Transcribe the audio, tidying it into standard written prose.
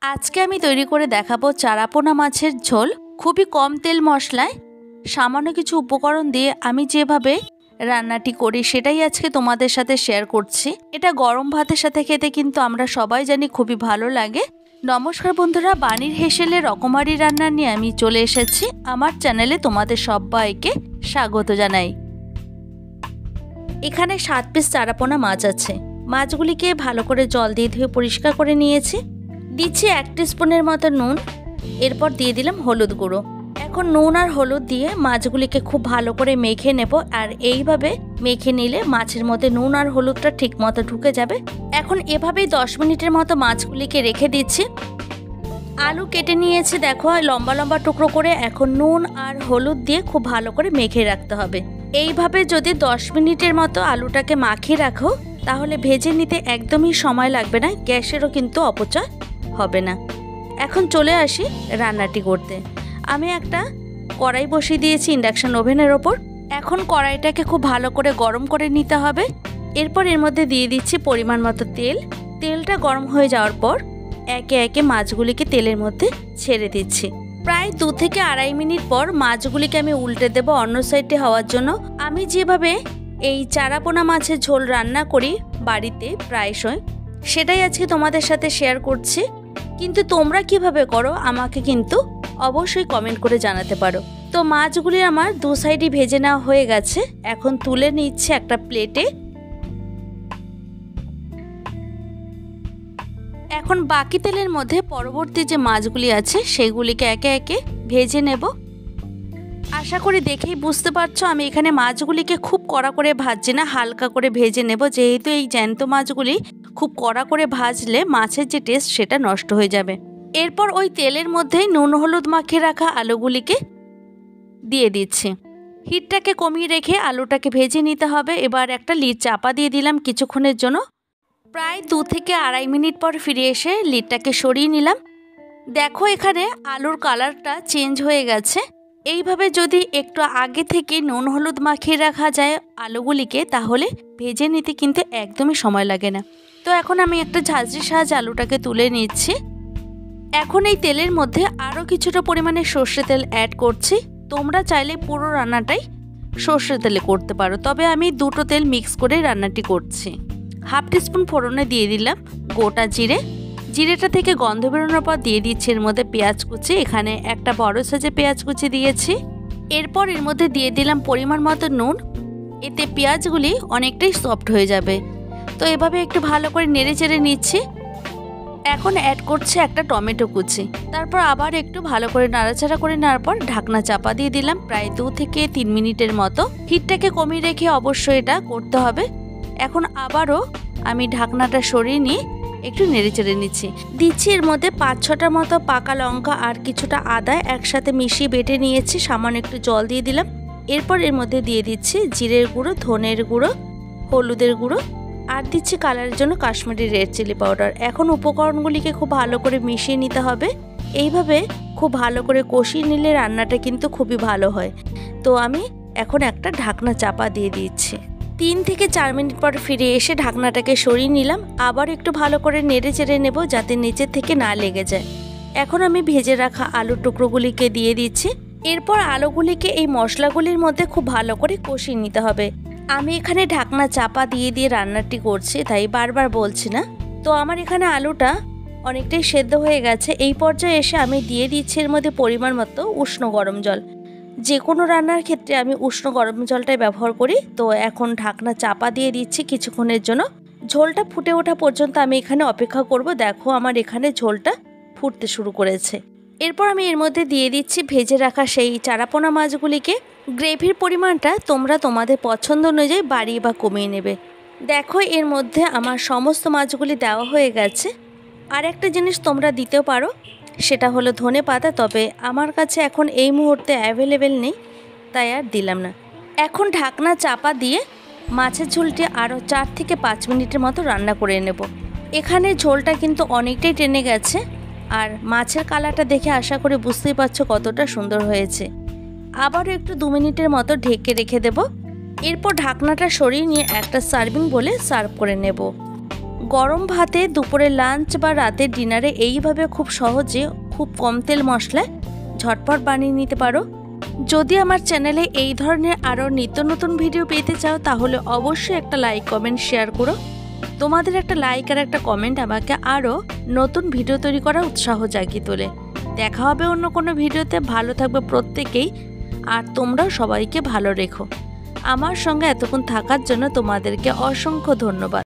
আজকে আমি তৈরি করে দেখাবো চারাপোনা মাছের ঝোল। খুবই কম তেল মশলায় সামান্য কিছু উপকরণ দিয়ে আমি যেভাবে রান্নাটি করি সেটাই আজকে তোমাদের সাথে শেয়ার করছি। এটা গরম ভাতের সাথে খেতে কিন্তু আমরা সবাই জানি খুবই ভালো লাগে। নমস্কার বন্ধুরা, বাণীর হেসেলে রকমারি রান্না নিয়ে আমি চলে এসেছি। আমার চ্যানেলে তোমাদের সবাইকে স্বাগত জানাই। এখানে 7 পিস চারাপোনা মাছ আছে। মাছগুলিকে ভালো করে জল দিয়ে ধুয়ে পরিষ্কার করে নিয়েছি। দিচ্ছি 1 টিস্পুনের মতো নুন, এরপর দিয়ে দিলাম হলুদ গুঁড়ো। এখন নুন আর হলুদ দিয়ে মাছগুলিকে খুব ভালো করে মেখে নেব। আর এইভাবে মেখে নিলে মাছের মধ্যে নুন আর হলুদটা ঠিক মতো ঢুকে যাবে। এখন এভাবেই 10 মিনিটের মতো মাছগুলিকে রেখে দিচ্ছি। আলু কেটে নিয়েছি, দেখো লম্বা লম্বা টুকরো করে। এখন নুন আর হলুদ দিয়ে খুব ভালো করে মেখে রাখতে হবে। এইভাবে যদি 10 মিনিটের মতো আলুটাকে মাখিয়ে রাখো তাহলে ভেজে নিতে একদমই সময় লাগবে না, গ্যাসেরও কিন্তু অপচয় হবে না। এখন চলে আসি রান্নাটি করতে। আমি একটা কড়াই বসিয়ে দিয়েছি ইন্ডাকশন ওভেনের ওপর। এখন কড়াইটাকে খুব ভালো করে গরম করে নিতে হবে। এরপর এর মধ্যে দিয়ে দিচ্ছি পরিমাণ মতো তেল। তেলটা গরম হয়ে যাওয়ার পর একে একে মাছগুলিকে তেলের মধ্যে ছেড়ে দিচ্ছি। প্রায় 2 থেকে আড়াই মিনিট পর মাছগুলিকে আমি উল্টে দেব অন্য সাইডে হওয়ার জন্য। আমি যেভাবে এই চারাপোনা মাছের ঝোল রান্না করি বাড়িতে প্রায়শই, সেটাই আজকে তোমাদের সাথে শেয়ার করছি। কিন্তু তোমরা কিভাবে করো আমাকে কিন্তু অবশ্যই কমেন্ট করে জানাতে পারো। তো মাছগুলি আমার 2 সাইডই ভেজে নেওয়া হয়ে গেছে। এখন তুলে নিচ্ছে একটা প্লেটে। এখন বাকি তেলের মধ্যে পরবর্তী যে মাছগুলি আছে সেগুলিকে একে একে ভেজে নেব। আশা করি দেখেই বুঝতে পারছো আমি এখানে মাছগুলিকে খুব কড়া করে ভাজছি না, হালকা করে ভেজে নেব। যেহেতু এই জ্যান্ত মাছগুলি খুব কড়া করে ভাজলে মাছের যে টেস্ট সেটা নষ্ট হয়ে যাবে। এরপর ওই তেলের মধ্যেই নুন হলুদ মাখিয়ে রাখা আলুগুলিকে দিয়ে দিচ্ছি। হিটটাকে কমিয়ে রেখে আলুটাকে ভেজে নিতে হবে। এবার একটা লিড চাপা দিয়ে দিলাম কিছুক্ষণের জন্য। প্রায় 2 থেকে আড়াই মিনিট পর ফিরে এসে লিডটাকে সরিয়ে নিলাম। দেখো এখানে আলুর কালারটা চেঞ্জ হয়ে গেছে। এইভাবে যদি একটু আগে থেকে নুন হলুদ মাখিয়ে রাখা যায় আলুগুলিকে তাহলে ভেজে নিতে কিন্তু একদমই সময় লাগে না। তো এখন আমি একটা ঝাঁঝরির সাহায্যে আলুটাকে তুলে নিচ্ছি। এখন এই তেলের মধ্যে আরও কিছুটা পরিমাণে সর্ষে তেল অ্যাড করছি। তোমরা চাইলে পুরো রান্নাটাই সর্ষে তেলে করতে পারো, তবে আমি 2টো তেল মিক্স করে রান্নাটি করছি। 1/2 টিস্পুন ফোড়নে দিয়ে দিলাম গোটা জিরে। জিরেটা থেকে গন্ধ বেরোনোর পর দিয়ে দিচ্ছি এর মধ্যে পেঁয়াজ কুচি। এখানে একটা বড় সাইজের পেঁয়াজ কুচি দিয়েছি। এরপর এর মধ্যে দিয়ে দিলাম পরিমাণ মতো নুন। এতে পেঁয়াজগুলি অনেকটাই সফট হয়ে যাবে। তো এভাবে একটু ভালো করে নেড়ে চেড়ে নিচ্ছি। এখন অ্যাড করছি একটা টমেটো কুচি। তারপর আবার একটু ভালো করে নাড়াচাড়া করে নেওয়ার পর ঢাকনা চাপা দিয়ে দিলাম প্রায় 2 থেকে 3 মিনিটের মতো। হিটটাকে কমিয়ে রেখে অবশ্যই এটা করতে হবে। এখন আবারও আমি ঢাকনাটা সরিয়ে নিয়ে একটু নেড়ে চেড়ে নিচ্ছি। দিচ্ছি এর মধ্যে 5-6টার মতো পাকা লঙ্কা আর কিছুটা আদা একসাথে মিশিয়ে বেটে নিয়েছি। সামান্য একটু জল দিয়ে দিলাম। এরপর এর মধ্যে দিয়ে দিচ্ছি জিরের গুঁড়ো, ধনের গুঁড়ো, হলুদের গুঁড়ো আর দিচ্ছি কালারের জন্য কাশ্মীরি রেড চিলি পাউডার। এখন উপকরণগুলিকে খুব ভালো করে মিশিয়ে নিতে হবে। এইভাবে খুব ভালো করে কষিয়ে নিলে রান্নাটা কিন্তু খুবই ভালো হয়। তো আমি এখন একটা ঢাকনা চাপা দিয়ে দিচ্ছি। 3 থেকে 4 মিনিট পর ফিরে এসে ঢাকনাটাকে সরিয়ে নিলাম। আবার একটু ভালো করে নেড়ে চেড়ে নেব যাতে নিচের থেকে না লেগে যায়। এখন আমি ভেজে রাখা আলুর টুকরোগুলিকে দিয়ে দিচ্ছি। এরপর আলুগুলিকে এই মশলাগুলির মধ্যে খুব ভালো করে কষিয়ে নিতে হবে। আমি এখানে ঢাকনা চাপা দিয়ে দিয়ে রান্নাটি করছি, তাই বারবার বলছি না। তো আমার এখানে আলুটা অনেকটাই সেদ্ধ হয়ে গেছে। এই পর্যায়ে এসে আমি দিয়ে দিচ্ছি এর মধ্যে পরিমাণ মতো উষ্ণ গরম জল। যে কোনো রান্নার ক্ষেত্রে আমি উষ্ণ গরম জলটাই ব্যবহার করি। তো এখন ঢাকনা চাপা দিয়ে দিচ্ছি কিছুক্ষণের জন্য। ঝোলটা ফুটে ওঠা পর্যন্ত আমি এখানে অপেক্ষা করব। দেখো আমার এখানে ঝোলটা ফুটতে শুরু করেছে। এরপর আমি এর মধ্যে দিয়ে দিচ্ছি ভেজে রাখা সেই চারাপোনা মাছগুলিকে। গ্রেভির পরিমাণটা তোমরা তোমাদের পছন্দ অনুযায়ী বাড়িয়ে বা কমিয়ে নেবে। দেখো এর মধ্যে আমার সমস্ত মাছগুলি দেওয়া হয়ে গেছে। আর একটা জিনিস তোমরা দিতেও পারো, সেটা হলো ধনে পাতা, তবে আমার কাছে এখন এই মুহূর্তে অ্যাভেলেবেল নেই তাই আর দিলাম না। এখন ঢাকনা চাপা দিয়ে মাছের ঝোলটি আরও 4 থেকে 5 মিনিটের মতো রান্না করে নেব। এখানে ঝোলটা কিন্তু অনেকটাই টেনে গেছে আর মাছের কালারটা দেখে আশা করে বুঝতেই পারছো কতটা সুন্দর হয়েছে। আবারও একটু 2 মিনিটের মতো ঢেকে রেখে দেব। এরপর ঢাকনাটা সরিয়ে নিয়ে একটা সার্ভিং বলে সার্ভ করে নেব। গরম ভাতে, দুপুরে লাঞ্চ বা রাতের ডিনারে এইভাবে খুব সহজে খুব কম তেল মশলায় ঝটপট বানিয়ে নিতে পারো। যদি আমার চ্যানেলে এই ধরনের আরও নিত্য নতুন ভিডিও পেতে চাও তাহলে অবশ্যই একটা লাইক কমেন্ট শেয়ার করো। তোমাদের একটা লাইক আর একটা কমেন্ট আমাকে আরও নতুন ভিডিও তৈরি করার উৎসাহ জাগিয়ে তোলে। দেখা হবে অন্য কোনো ভিডিওতে। ভালো থাকবে প্রত্যেকেই, আর তোমরাও সবাইকে ভালো রেখো। আমার সঙ্গে এতক্ষণ থাকার জন্য তোমাদেরকে অসংখ্য ধন্যবাদ।